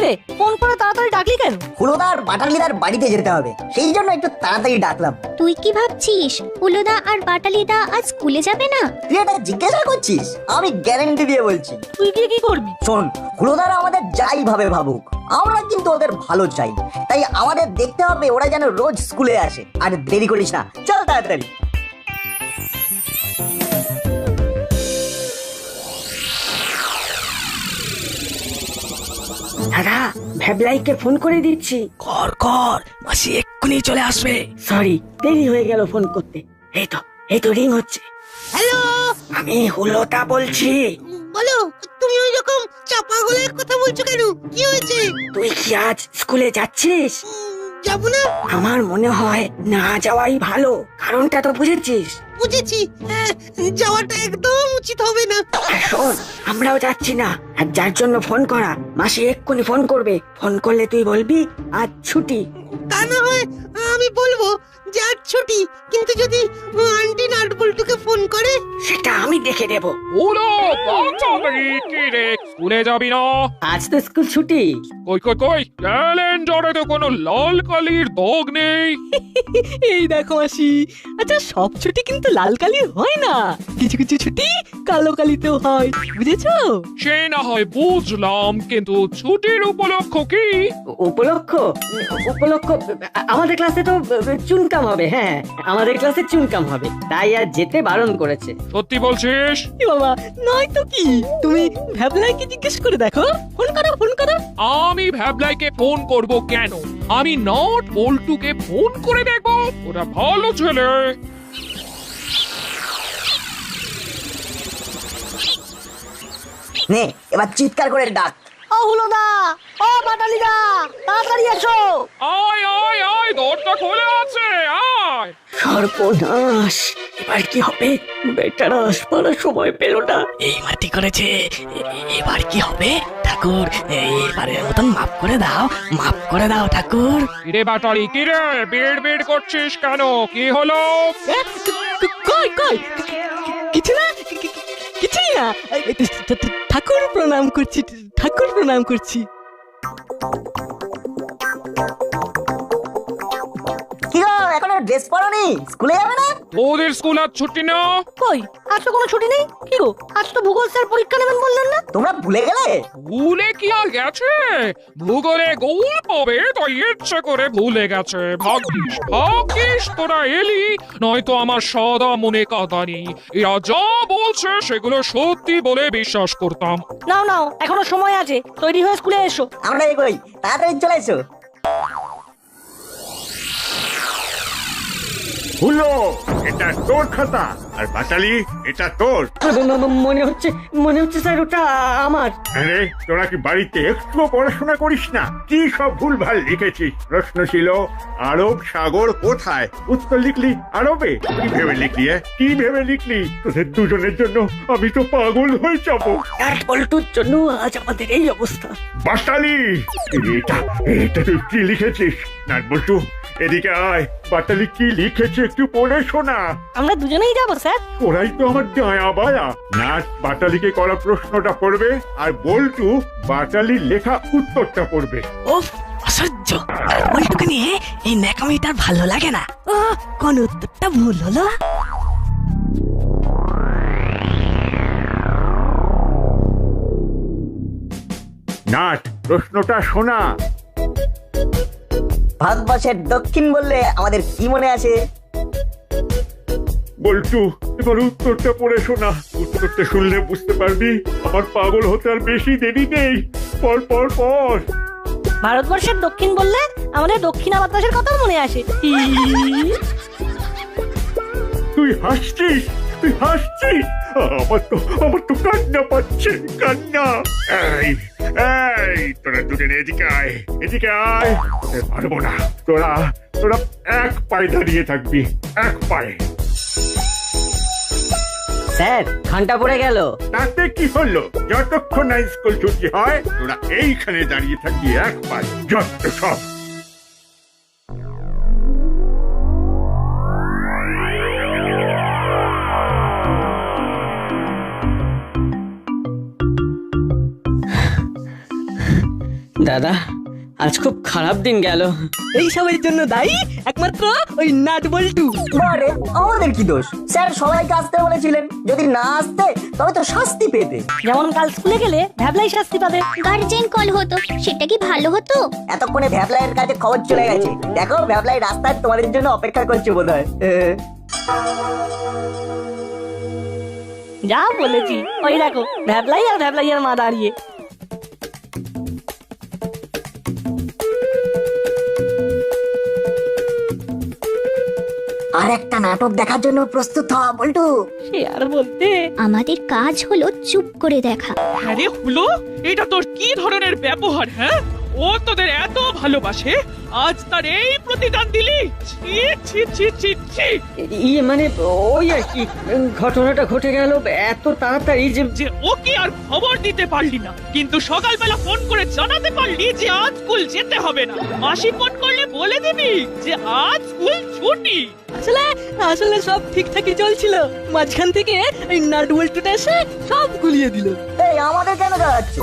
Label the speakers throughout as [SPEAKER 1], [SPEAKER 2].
[SPEAKER 1] কিরে ফোন করে তাড়াতাড়ি ডাকলি কেন?
[SPEAKER 2] হুলোদার বাটালিদার বাড়িতে যেতে হবে, সেই জন্য একটু তাড়াতাড়ি ডাকলাম।
[SPEAKER 3] তুই কি ভাবছিস হুলোদা আর বাটালিদা আজ স্কুলে যাবে না?
[SPEAKER 2] তুই এটা জিজ্ঞাসা করছিস? আমি গ্যারান্টি দিয়ে বলছি।
[SPEAKER 1] তুই গিয়ে কি করবি?
[SPEAKER 2] শোন, হুলোদারা আমাদের যাই ভাবে ভাবুক, আমরা কিন্তু ওদের ভালো চাই। তাই আমাদের দেখতে হবে ওরা যেন রোজ স্কুলে আসে। আর দেরি করিস না, চল তাড়াতাড়ি।
[SPEAKER 4] দাদা, ভ্যাবলাইকে ফোন করে দিচ্ছি।
[SPEAKER 5] কর কর, মাসি এক্ষুনি চলে আসবে।
[SPEAKER 4] সরি, দেরি হয়ে গেল ফোন করতে। এই তো রিং হচ্ছে।
[SPEAKER 6] হ্যালো,
[SPEAKER 4] আমি হুলোদা বলছি।
[SPEAKER 6] বলো। তুমি ওই রকম চাপা গলায় কথা বলছো কেন? কি হয়েছে?
[SPEAKER 4] তুই কি আজ স্কুলে যাচ্ছিস?
[SPEAKER 6] যাবো না।
[SPEAKER 4] আমার মনে হয় না যাওয়াই ভালো। কারণটা তো বুঝেছিস?
[SPEAKER 6] বুঝেছি। যাওয়াটা একদম উচিত হবে না।
[SPEAKER 4] আর শোন, আমরাও যাচ্ছি না। আর যার জন্য ফোন করা, মাসি এক্ষুনি ফোন করবে। ফোন করলে তুই বলবি আজ ছুটি।
[SPEAKER 6] তা না হয় আমি বলবো যে আজ ছুটি, কিন্তু যদি আন্টি নাটবল্টুকে ফোন করে?
[SPEAKER 4] সেটা আমি দেখে দেব।
[SPEAKER 7] ওলো বাচ্চাদের কি রে, স্কুলে যাবি না?
[SPEAKER 4] আজ তো স্কুল ছুটি।
[SPEAKER 7] কই কই কই, ক্যালেন্ডারে তো কোনো লাল কালির দাগ নেই।
[SPEAKER 1] এই দেখো মাসি, আচ্ছা সব ছুটি কিন্তু লাল কালির হয় না, কিছু কিছু ছুটি কালো কালিতেও হয়, বুঝেছো?
[SPEAKER 7] সে না হয় বুঝলাম, কিন্তু ছুটির উপলক্ষ কি?
[SPEAKER 4] উপলক্ষ আমাদের ক্লাসে তো চুনকাম হবে। হ্যাঁ, আমাদের ক্লাসে চুনকাম হবে, তাই আর যেতে বারণ করেছে।
[SPEAKER 7] সত্যি বলছিস?
[SPEAKER 1] এ বাবা, নয় তো কি, তুমি ভ্যাবলাইকে জিজ্ঞেস করে দেখো। ফোন করো ফোন করো।
[SPEAKER 7] আমি ভ্যাবলাইকে ফোন করব কেন? আমি নট বল্টুকে ফোন করে দেখবো। ওরা ভালো ছেলে।
[SPEAKER 2] নে, এবার চিৎকার করে ডাক।
[SPEAKER 1] ও হুলোদা, ও বাটালিদা, তাড়াতাড়ি এসো।
[SPEAKER 7] আয় আয় আয়, দরজা খোলা আছে, আয়।
[SPEAKER 4] সর্বনাশ, এবার কি হবে? বেটারা আসবার সময় পেল না।
[SPEAKER 5] এই মাটি করেছে, এবার কি হবে? ঠাকুর, এবারের মতন মাফ করে দাও, মাফ করে দাও ঠাকুর।
[SPEAKER 7] কিরে বাটালি, কিরে বেড় বেড় করছিস কেন? কি হলো?
[SPEAKER 1] কই কই, কিছু না, কিছুই না। ঠাকুর প্রণাম করছি, ঠাকুর প্রণাম করছি।
[SPEAKER 2] কি গো, এখনো ড্রেস পরনি? স্কুলে যাবে না?
[SPEAKER 7] তোদের স্কুল আজ ছুটি না?
[SPEAKER 1] কই, আজ তো কোনো ছুটি নেই। কি গো, আজ তো ভূগোল স্যার পরীক্ষা নেবেন বললেন না?
[SPEAKER 2] তোমরা ভুলে গেলে?
[SPEAKER 7] ভুলে কি আর গেছে? ভূগোলে গোল পাবে তাই ইচ্ছে করে ভুলে গেছে। ভাগ্যিস ভাগ্যিস তোরা এলি, নয়তো আমার সদা মনে কাঁদানি। এরা যা বলছে সেগুলো সত্যি বলে বিশ্বাস করতাম।
[SPEAKER 1] নাও নাও, এখনো সময় আছে, তৈরি হয়ে স্কুলে এসো।
[SPEAKER 2] আমরা এগোই, তাড়াতাড়ি চলে এসো।
[SPEAKER 8] হুলো, এটা তোর খাতা, আর বাটালি এটা তোর।
[SPEAKER 4] মনে হচ্ছে স্যার ওটা আমার।
[SPEAKER 8] আরে তোরা কি বাড়িতে একটুও পড়াশোনা করিস না? কি সব ভুলভাল লিখেছিস? প্রশ্ন ছিল আরব সাগর কোথায়, উত্তর লিখলি আরবে। কি ভেবে লিখলি? কি ভেবে লিখলি? তোদের দুজনের জন্য আমি তো পাগল হয়ে যাবো।
[SPEAKER 4] আর পল্টুর জন্য আজ আমাদের এই অবস্থা।
[SPEAKER 8] বাটালি, এটা তুই কি লিখেছিস? নাটবল্টু, এদিকে আয়। বাটালি কি লিখেছে একটু পড়ে শোনা।
[SPEAKER 1] আমরা দুজনেই যাবো স্যার।
[SPEAKER 8] ওরাই তো আমার ডায়া বায়া। নাট বাটালিকে করা প্রশ্নটা পড়বে, আর বল্টু বাটালির লেখা উত্তরটা পড়বে।
[SPEAKER 5] ওফ, অসহ্য। বল্টুকে নিয়ে এই ন্যাকামিটার ভালো লাগে না। ও, কোন উত্তরটা ভুল হলো?
[SPEAKER 8] নাট, প্রশ্নটা শোনা।
[SPEAKER 2] ভারতবর্ষের দক্ষিণ বললে আমাদের কি মনে আছে?
[SPEAKER 8] বল্টু, এবার উত্তরটা পড়ে শোনা। উত্তরটা শুনলে বুঝতে পারবি আমার পাগল হতে আর বেশি দেরি নেই। পর পর পর।
[SPEAKER 1] ভারতবর্ষের দক্ষিণ বললে আমাদের দক্ষিণা বাতাসের কথা মনে আসে।
[SPEAKER 8] তুই হাসছিস? তুই হাসছিস? আমার তো কান্না পাচ্ছে, কান্না। এই তোরা দুজনে এদিকে আয়, এদিকে আয়। পারবো না। তোরা এক পায়ে দাঁড়িয়ে থাকবি, এক পায়ে।
[SPEAKER 4] স্যার, ঘন্টা পড়ে গেল।
[SPEAKER 8] তাতে কি হলো? যতক্ষণ না স্কুল ছুটি হয় তোরা এইখানে দাঁড়িয়ে থাকবি এক পায়ে। যত সব।
[SPEAKER 4] দাদা আজ খুব খারাপ দিন গেল।
[SPEAKER 1] এই সবের জন্য দায়ী একমাত্র ওই নাট বল্টু।
[SPEAKER 2] বারে আমাদের কি দোষ? স্যার সবাইকে আসতে বলেছিলেন, যদি না আসতে তবে তো শাস্তি পেতে।
[SPEAKER 9] যেমন কাল স্কুলে গেলে ভ্যাবলাই শাস্তি পাবে।
[SPEAKER 3] গার্জেন কল হতো, সেটা কি ভালো হতো?
[SPEAKER 2] এতক্ষণে ভ্যাবলাইয়ের কাছে খবর চলে গেছে, দেখো ভ্যাবলাই রাস্তায় তোমাদের জন্য অপেক্ষা করছে বোধ হয়।
[SPEAKER 9] যা বলেছি, ওই দেখো ভ্যাবলাই আর ভ্যাবলাইয়ের মা দাঁড়িয়ে।
[SPEAKER 2] আর একটা নাটক দেখার জন্য প্রস্তুত হ বল্টু।
[SPEAKER 9] সে আর বলতে।
[SPEAKER 3] আমাদের কাজ হলো চুপ করে দেখা।
[SPEAKER 10] আরে হলো, এটা তোর কি ধরনের ব্যবহার? হ্যাঁ, ও তোদের এত ভালোবাসে, আজ তার এই প্রতিদান দিলি? ছি ছি ছি ছি ছি।
[SPEAKER 4] ইয়ে মানে ওই আর কি, ঘটনাটা ঘটে গেল এত তাড়াতাড়ি
[SPEAKER 10] যে ওকে আর খবর দিতে পারলি না, কিন্তু সকালবেলা ফোন করে জানাতে পারলি যে আজ স্কুল যেতে হবে না। মাসি ফোন করলে বলে দিবি যে আজ স্কুল ছুটি।
[SPEAKER 1] আসলে আসলে সব ঠিকঠাকই চলছিল, মাঝখান থেকে এই নাট বল্টুটা এসে সব গুলিয়ে দিল।
[SPEAKER 2] এই আমাদের কেন যাচ্ছ?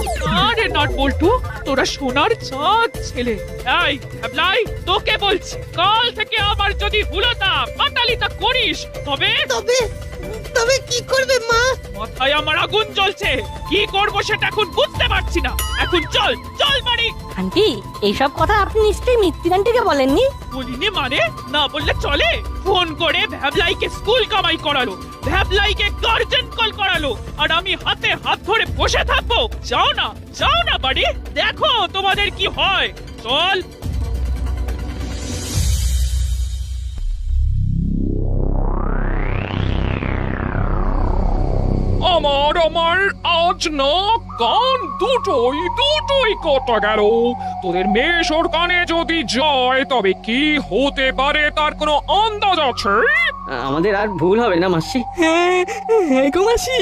[SPEAKER 10] আরে নট বল্টু, তোরা সোনার চাঁদ ছেলে। এই ভ্যাবলাই, তোকে বলছি, কাল থেকে আবার যদি হুলোতা পাটালিতা করিস তবে
[SPEAKER 6] তবে তবে কি করবে মা?
[SPEAKER 10] মাথায় আমার আগুন জ্বলছে। কি করবো সেটা এখন বুঝতে পারছি না। এখন চল চল বাড়ি।
[SPEAKER 9] আন্টি, এইসব কথা আপনি নিশ্চয়ই মিত্তির আন্টিকে বলেননি?
[SPEAKER 10] বলিনি মানে? না বললে চলে? ফোন করে ভ্যাবলাইকে স্কুল কামাই করালো, ভ্যাবলাইকে গার্জেন কল করালো, আর আমি হাতে হাত ধরে বসে থাকবো? যাও না বাড়ি, দেখো তোমাদের কি হয়। চল।
[SPEAKER 7] আমার আজ না কান দুটোই কটা গেল। তোদের মেশোর কানে যদি যায় তবে কি হতে পারে তার কোনো আন্দাজ আছে?
[SPEAKER 4] আমাদের আর ভুল হবে না মাসি।
[SPEAKER 1] হ্যাঁ হ্যাঁ গো মাসি,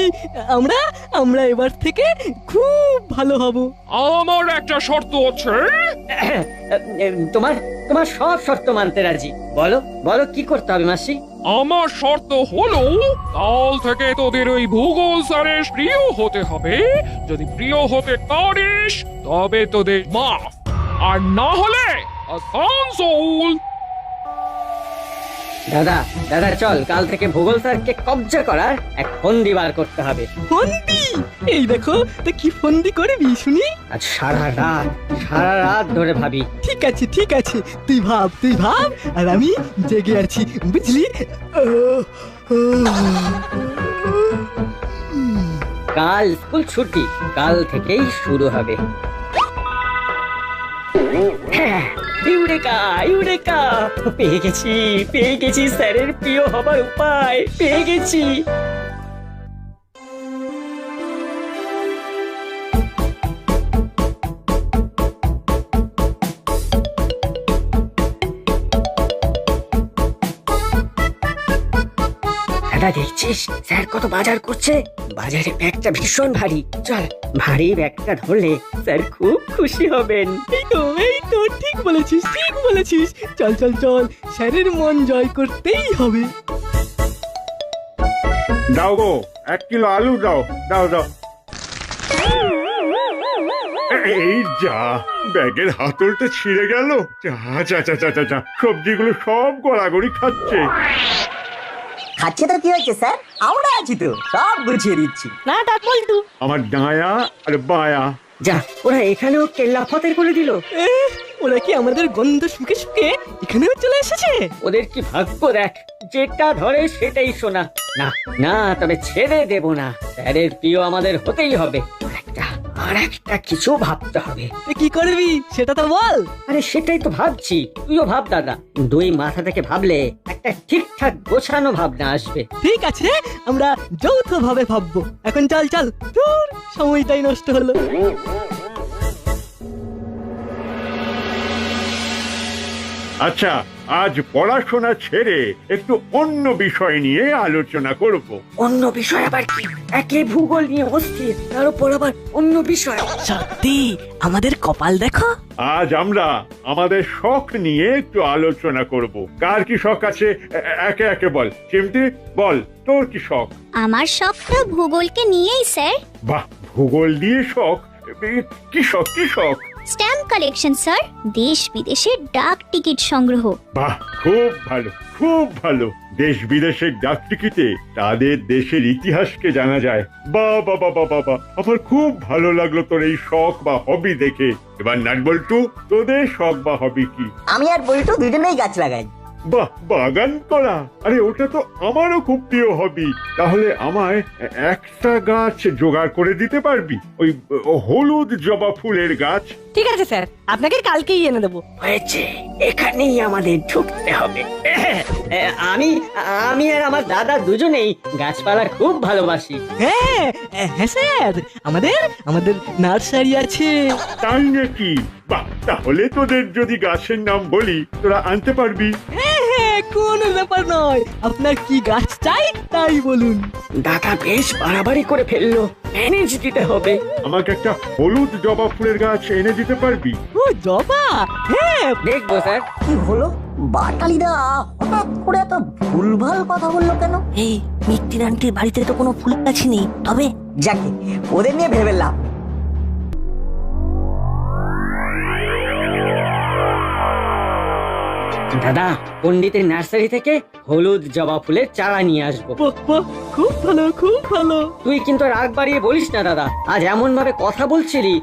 [SPEAKER 1] আমরা আমরা এবার থেকে খুব ভালো হব।
[SPEAKER 7] আমার একটা শর্ত আছে।
[SPEAKER 4] তোমার তোমার সব শর্ত মানতে রাজি। বলো বলো কি করতে হবে মাসি?
[SPEAKER 7] আমার শর্ত হলো, কাল থেকে তোদের ওই ভূগোল স্যারের প্রিয় হতে হবে। যদি প্রিয় হতে পারিস তবে তোদের মাফ, আর না হলে আসানসোল।
[SPEAKER 4] দাদা দাদা চল, কাল থেকে ভূগোল স্যারকে কবজা করার এক ফন্দি বার করতে হবে।
[SPEAKER 1] ফন্দি? এই দেখো তো কি ফন্দি করবি শুনি।
[SPEAKER 4] আজ সারা রাত ধরে ভাবি।
[SPEAKER 1] ঠিক আছে তুই ভাব আর আমি জেগে আছি, বুঝলি?
[SPEAKER 4] কাল স্কুল ছুটি, কাল থেকেই শুরু হবে। হ্যাঁ, ইউরেকা, পেয়ে গেছি স্যারের প্রিয় হবার উপায়, পেয়ে গেছি। দাদা দেখছিস স্যার কত বাজার করছে? বাজারে ব্যাগটা ভীষণ ভারী। চল, ভারী ব্যাগটা ধরলে স্যার খুব খুশি হবেন।
[SPEAKER 1] এই তো ঠিক বলেছিস চল স্যারের মন জয় করতেই হবে।
[SPEAKER 8] দাও গো, 1 কিলো আলু দাও। এই যা, ব্যাগের হাতলটা ছিঁড়ে গেল। যা, সবজিগুলো সব গড়াগড়ি খাচ্ছে
[SPEAKER 2] তো কি হয়েছে স্যার? আমরা আছি তো, সব গুছিয়ে দিচ্ছি।
[SPEAKER 9] না তা বল্টু,
[SPEAKER 8] আমার ডায়া আর বায়া।
[SPEAKER 4] যা, ওরা এখানেও কেল্লা ফতের করে দিল।
[SPEAKER 1] ওরা কি আমাদের গন্ধ শুকে এখানেও চলে এসেছে?
[SPEAKER 4] ওদের কি ভাগ্য দেখ, যেটা ধরে সেটাই শোনা। না তবে ছেড়ে দেব না, স্যারের প্রিয় আমাদের হতেই হবে। আর একটা কিছু ভাবতে হবে।
[SPEAKER 1] কি করবি সেটা তো বল।
[SPEAKER 4] আরে সেটাই তো ভাবছি, তুইও ভাব দাদা। দুই মাথা থেকে ভাবলে একটা ঠিকঠাক গোছানো ভাবনা আসবে।
[SPEAKER 1] ঠিক আছে, আমরা যৌথভাবে ভাববো। এখন চল তোর সময়টাই নষ্ট হলো।
[SPEAKER 8] আচ্ছা, আজ পড়াশোনা ছেড়ে একটু অন্য বিষয় নিয়ে আলোচনা করব।
[SPEAKER 4] অন্য বিষয় আবার কি? একে ভূগোল নিয়ে অস্থির, তার উপর আবার অন্য বিষয়।
[SPEAKER 5] সত্যি আমাদের কপাল দেখো।
[SPEAKER 8] আজ আমরা আমাদের শখ নিয়ে একটু আলোচনা করব। কার কি শখ আছে একে একে বল। চিমটি বল, তোর কি শখ?
[SPEAKER 3] আমার শখটা ভূগোলকে নিয়েই স্যার।
[SPEAKER 8] বাহ, ভূগোল দিয়ে শখ? কি শখ?
[SPEAKER 3] স্ট্যাম্প কালেকশন স্যার, দেশ বিদেশের ডাক টিকিট সংগ্রহ।
[SPEAKER 8] বাহ, খুব ভালো, খুব ভালো। দেশ বিদেশের ডাক টিকিটে তাদের দেশের ইতিহাসকে জানা যায়। বাহ বাহ বাহ বাহ বাহ, আমার খুব ভালো লাগলো তোর এই শখ বা হবি দেখে। এবার নাটবল্টু, তোদের শখ বা হবি কি?
[SPEAKER 2] আমি আর বল্টু দুজনেই গাছ লাগাই।
[SPEAKER 8] বাহ, বাগান করা? আরে ওটা তো আমারও খুব প্রিয় হবি। তাহলে আমায় একটা গাছ জোগাড় করে দিতে পারবি? ওই হলুদ জবা ফুলের গাছ।
[SPEAKER 9] ঠিক আছে স্যার, আপনাকে কালকেই এনে দেবো।
[SPEAKER 4] হয়েছে, এখানেই আমাদের ঢুকতে হবে। আমি আমি আর আমার দাদা দুজনেই গাছপালা খুব ভালোবাসি।
[SPEAKER 1] হ্যাঁ হ্যাঁ স্যার, আমাদের আমাদের নার্সারি আছে।
[SPEAKER 8] তাই নাকি? বাহ, তাহলে তোদের যদি গাছের নাম বলি তোরা আনতে পারবি?
[SPEAKER 1] হ্যাঁ হ্যাঁ, কোনো ব্যাপার নয়, আপনার কি গাছ চাই তাই বলুন।
[SPEAKER 4] দাদা বেশ বাড়াবাড়ি করে ফেললো, ম্যানেজ দিতে হবে।
[SPEAKER 8] আমাকে একটা হলুদ জবা ফুলের গাছ এনে দিতে পারবি?
[SPEAKER 1] ও জবা, হ্যাঁ
[SPEAKER 4] দেখবো স্যার।
[SPEAKER 2] কি হলো? বাটালিদা হঠাৎ করে এত ভুলভাল কথা বললো কেন?
[SPEAKER 9] এই মিত্তির আন্টির বাড়িতে তো কোনো ফুল গাছই নেই, তবে
[SPEAKER 2] যাকে ওদের নিয়ে ভেবে লাভ।
[SPEAKER 4] দাদা, পণ্ডিতের নার্সারি থেকে হলুদ জবা ফুলের চারা নিয়ে আসবো।
[SPEAKER 1] বাহ, বাহ, খুব ভালো খুব ভালো।
[SPEAKER 4] তুই কিন্তু রাগ বাড়িয়ে বলিস না দাদা, আজ এমন ভাবে কথা বলছিলি।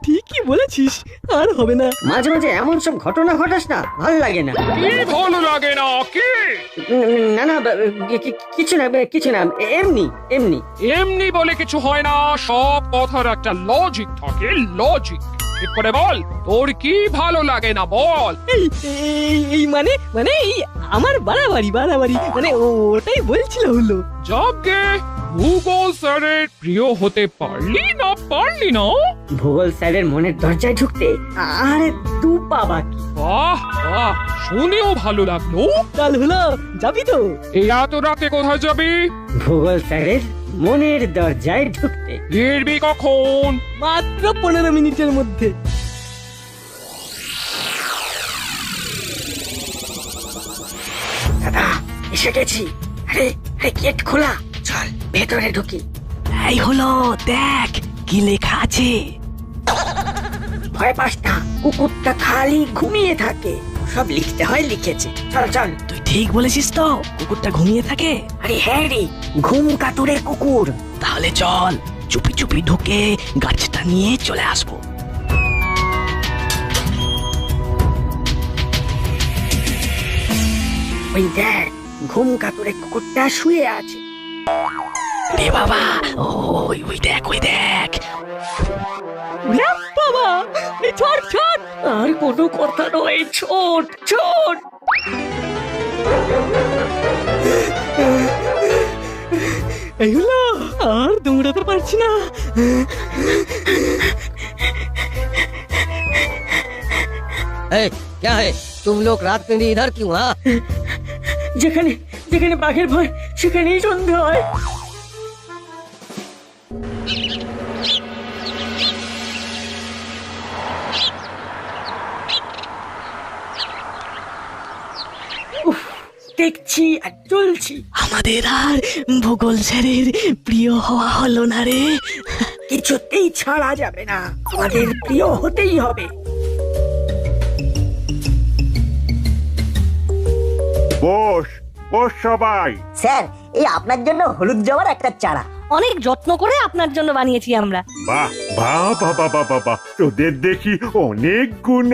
[SPEAKER 1] ঠিকই বলেছিস, আর হবে না।
[SPEAKER 4] মাঝে মাঝে এমন সব ঘটনা ঘটাস না, ভাল লাগে না।
[SPEAKER 7] কি ভালো লাগে না কি?
[SPEAKER 4] না না, কিছু না কিছু না, এমনি এমনি।
[SPEAKER 7] এমনি বলে কিছু হয় না, সব কথার একটা লজিক থাকে, লজিক। ঠিক করে বল, তোর কি ভালো লাগে না বল।
[SPEAKER 1] এই এই এই মানে মানে এই আমার বাড়াবাড়ি বাড়াবাড়ি মানে ওটাই বলছিল হলো।
[SPEAKER 7] যাকে ভূগোল স্যারের প্রিয় হতে পারলি না পারলি না?
[SPEAKER 4] ভূগোল স্যারের মনের দরজায় ঢুকতে আরে দু পা বাকি।
[SPEAKER 7] বাহ বাহ, শুনেও ভালো লাগলো।
[SPEAKER 1] কাল হলো, যাবি তো?
[SPEAKER 7] এই এত রাতে কোথায় যাবি?
[SPEAKER 4] ভূগোল স্যারের মনের দরজায় ঢুকতে।
[SPEAKER 7] ফিরবি কখন?
[SPEAKER 1] মাত্র 15 মিনিটের মধ্যে।
[SPEAKER 4] দাদা এসে গেছি। আরে আরে, গেট খোলা, চল ভেতরে ঢুকি।
[SPEAKER 5] এই হলো, দেখ কি লেখা আছে।
[SPEAKER 4] ভয় পাস না, কুকুরটা খালি ঘুমিয়ে থাকে, সব লিখতে হয় লিখেছে। চল চল।
[SPEAKER 5] তুই ঠিক বলেছিস তো, কুকুরটা ঘুমিয়ে থাকে।
[SPEAKER 4] আরে হ্যাঁ রে, ঘুম কাতুরে কুকুর।
[SPEAKER 5] তাহলে চল চুপি চুপি ঢুকে গাছটা নিয়ে চলে আসবো।
[SPEAKER 4] ওই দেখ, ঘুম কাতুরে কুকুরটা শুয়ে আছে।
[SPEAKER 5] রে বাবা, ওই ওই দেখ ওই দেখ।
[SPEAKER 1] ওরে বাবা, এই ছোট ছোট।
[SPEAKER 4] আর কোনো কথা নয়, ছোট ছোট।
[SPEAKER 1] এই হলো, আর দৌড়াতে পারছি না।
[SPEAKER 6] क्या है? तुम लोग रात में भी इधर क्यों? हाँ,
[SPEAKER 4] যেখানে যেখানে বাঘের ভয় সেখানেই সন্ধ্যা হয়। উফ, দেখছি আর চলছি।
[SPEAKER 5] আমাদের আর ভূগোল স্যারের প্রিয় হওয়া হলো না রে।
[SPEAKER 4] কিছুতেই ছাড়া যাবে না, আমাদের প্রিয় হতেই হবে।
[SPEAKER 8] বস বস সবাই।
[SPEAKER 2] স্যার, এই আপনার জন্য হলুদ জবার একটা চারা।
[SPEAKER 9] অনেক যত্ন করে আপনার জন্য বানিয়েছি আমরা।
[SPEAKER 8] বাহ বাহ বাবা বাবা বাহ, তোদের দেখি অনেক গুণ।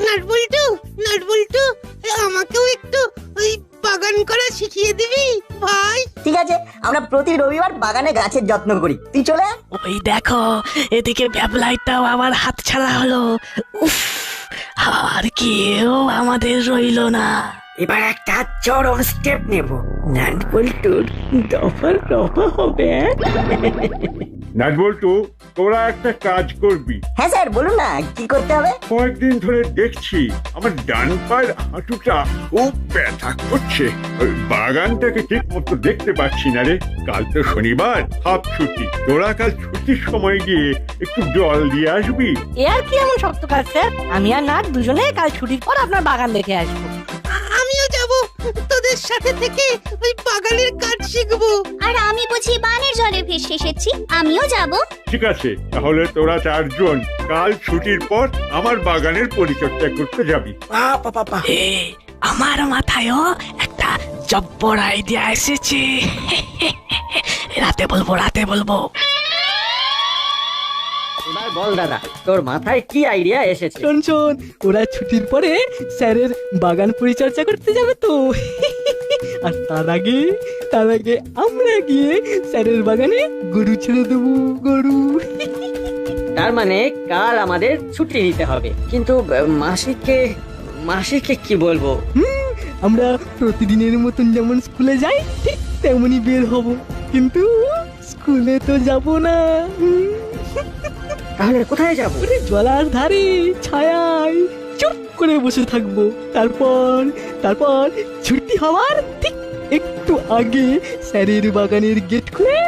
[SPEAKER 6] নাটবল্টু, নাটবল্টু, আমাকেও একটু ওই বাগান করা শিখিয়ে দিবি ভাই?
[SPEAKER 2] ঠিক আছে, আমরা প্রতি রবিবার বাগানে গাছের যত্ন করি, তুই চলে আয়।
[SPEAKER 5] ওই দেখো, এদিকে ব্যাবলাইটাও আবার হাত ছাড়া হলো। উফ, আর কেউ আমাদের রইলো না।
[SPEAKER 4] এবার একটা চরম স্টেপ নেব, নাটবল্টুর দফা দফা হবে।
[SPEAKER 8] নাটবল্টু, তোরা একটা কাজ করবি।
[SPEAKER 2] হ্যাঁ স্যার, বলুন না কি করতে হবে।
[SPEAKER 8] কয়েকদিন ধরে দেখছি আমার ডান পায়ের হাঁটুটা খুব ব্যথা করছে। ওই বাগানটাকে ঠিক মতো দেখতে পাচ্ছি না রে। কাল তো শনিবার, হাফ ছুটি। তোরা কাল ছুটির সময় গিয়ে একটু জল দিয়ে আসবি।
[SPEAKER 9] এ আর কি এমন শক্ত কাজ স্যার? আমি আর নাট দুজনে কাল ছুটির পর আপনার বাগান দেখে আসবো।
[SPEAKER 6] আমিও যাব তোদের তোমাদের সাথে থেকে ওই বাগানের কাজ শিখবো।
[SPEAKER 3] আর আমি বুঝি বানের জলে ভেসে এসেছি, আমিও যাব।
[SPEAKER 8] ঠিক আছে, তাহলে তোরা 4 জন কাল ছুটির পর আমার বাগানের পরিচর্যা করতে যাবি।
[SPEAKER 5] এ, আমার মাথায়ও একটা জব্বর আইডিয়া এসেছে। রাতে বলবো।
[SPEAKER 4] এবার বল দাদা, তোর মাথায় কি আইডিয়া এসেছে?
[SPEAKER 1] শোন, ওরা ছুটির পরে স্যারের বাগান পরিচর্যা করতে যাবে তো। আর তার আগে আমরা গিয়ে স্যারের বাগানে গরু ছেড়ে দেবো, গরু।
[SPEAKER 4] তার মানে কাল আমাদের ছুটি নিতে হবে, কিন্তু মাসিকে কি বলবো?
[SPEAKER 1] আমরা প্রতিদিনের মতন যেমন স্কুলে যাই ঠিক তেমনই বের হব, কিন্তু স্কুলে তো যাব না।
[SPEAKER 4] তাহলে কোথায় যাবো?
[SPEAKER 1] ওরে জলার ধারে ছায়ায় চুপ করে বসে থাকবো। তারপর ছুটি হওয়ার ঠিক একটু আগে স্যারের বাগানের গেট খুলে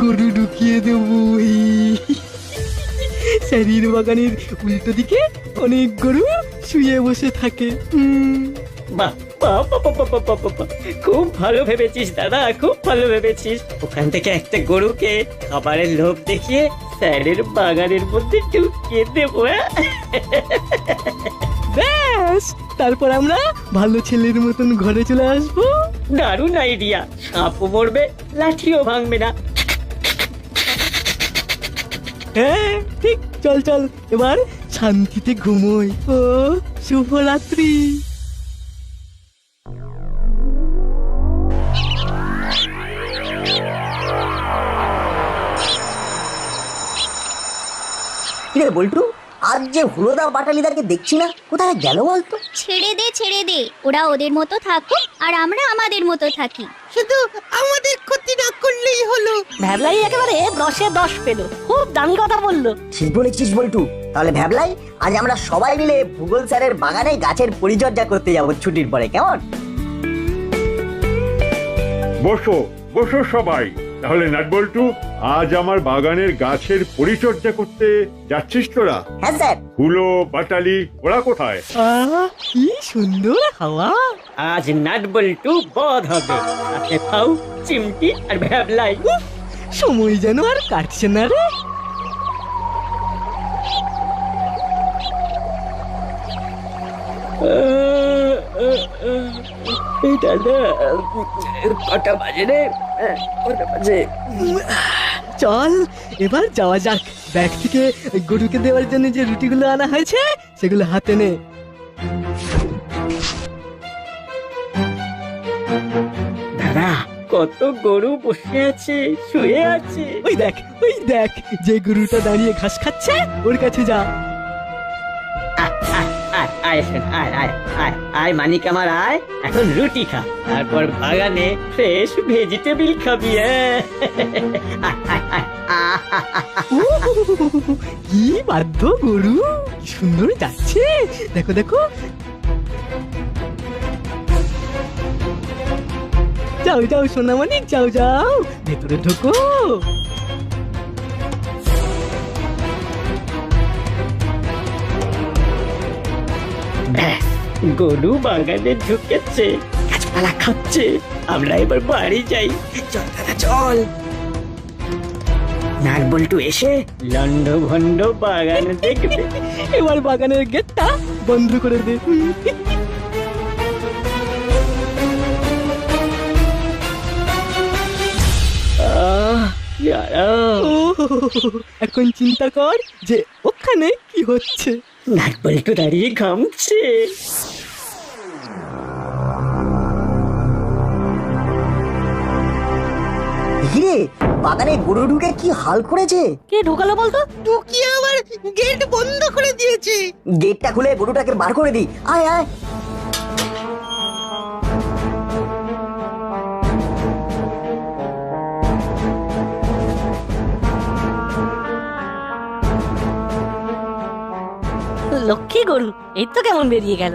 [SPEAKER 1] গরু ঢুকিয়ে দেবো। স্যারের বাগানের উল্টো দিকে অনেক গরু শুয়ে বসে থাকে।
[SPEAKER 4] বাহ, খুব ভালো ভেবেছিস দাদা, খুব ভালো ভেবেছিস। ওখান থেকে একটা গরুকে খাবারের লোভ দেখিয়ে স্যারের বাগানের মধ্যে ঢুকিয়ে দেবো।
[SPEAKER 1] ব্যাস, তারপর আমরা ভালো ছেলের মতন ঘরে চলে আসবো।
[SPEAKER 4] দারুণ আইডিয়া, সাপও মরবে, লাঠিও ভাঙবে না।
[SPEAKER 1] হ্যাঁ ঠিক, চল এবার শান্তিতে ঘুমোই। ও শুভরাত্রি।
[SPEAKER 2] কিরে বল্টু, আজ যে হুলোদা বাটালিদাকে দেখছি না, কোথায় গেল বলতো?
[SPEAKER 3] ছেড়ে দে, ওরা ওদের মতো থাকুক আর আমরা আমাদের মতো থাকি।
[SPEAKER 6] শুধু আমাদের ক্ষতি না করলেই হলো।
[SPEAKER 9] ভ্যাবলাই একেবারে 10-এ 10 পেল, খুব দামি কথা বললো।
[SPEAKER 2] ঠিক বলেছিস বল্টু। তাহলে ভাবলাই আজ আমরা সবাই মিলে ভূগোল স্যারের বাগানে গাছের পরিচর্যা করতে যাব ছুটির পরে, কেমন?
[SPEAKER 8] বসো সবাই। তাহলে নাটবল্টু, আজ আমার বাগানের গাছের পরিচর্যা করতে যাচ্ছিস তোরা?
[SPEAKER 2] হ্যাঁ স্যার।
[SPEAKER 8] হুলো, বাটালি, ওরা কোথায়?
[SPEAKER 1] কি সুন্দর হাওয়া।
[SPEAKER 4] আজ নাটবল্টু বধ হবে, সাথে পাউ, চিমটি আর ভ্যাবলাই।
[SPEAKER 1] সময় যেন আর কাটছে না রে।
[SPEAKER 4] দাদা, কটা বাজে রে? কটা বাজে?
[SPEAKER 1] চল এবার যাওয়া যাক। ব্যাগ থেকে গরুকে দেওয়ার জন্য যে রুটিগুলো আনা হয়েছে সেগুলো হাতে নে।
[SPEAKER 4] দাদা, কত গরু বসে আছে, শুয়ে আছে।
[SPEAKER 1] ওই দেখ যে গরুটা দাঁড়িয়ে ঘাস খাচ্ছে, ওর কাছে যা।
[SPEAKER 4] আয় মানিক আমার, আয় এখন রুটি খা, তারপর বাগানে ফ্রেশ ভেজিটেবল খাবি।
[SPEAKER 1] কি বাধ্য গরু, কি সুন্দর যাচ্ছে, দেখো। যাও সোনা মানিক, যাও ভেতরে ঢোকো।
[SPEAKER 4] গরু বাগানে ঢুকেছে, গাছপালা খাচ্ছে। আমরা এবার বাড়ি যাই। চল দাদা, চল। নাটবল্টু এসে লন্ড ভন্ড বাগান দেখবে।
[SPEAKER 1] এবার বাগানের গেটটা বন্ধ করে দে। এখন চিন্তা কর যে ওখানে কি হচ্ছে।
[SPEAKER 4] নাটবল্টু দাঁড়িয়ে ঘামছে।
[SPEAKER 2] হিরে, বাগানে গরু ঢুকে কি হাল করেছে।
[SPEAKER 9] কে ঢোকালো বলতো?
[SPEAKER 6] ঢুকিয়ে আবার গেট বন্ধ করে দিয়েছে।
[SPEAKER 2] গেটটা খুলে গরুটাকে বার করে দি। আয়
[SPEAKER 9] লক্ষ্মী গরু, এই তো কেমন বেরিয়ে গেল।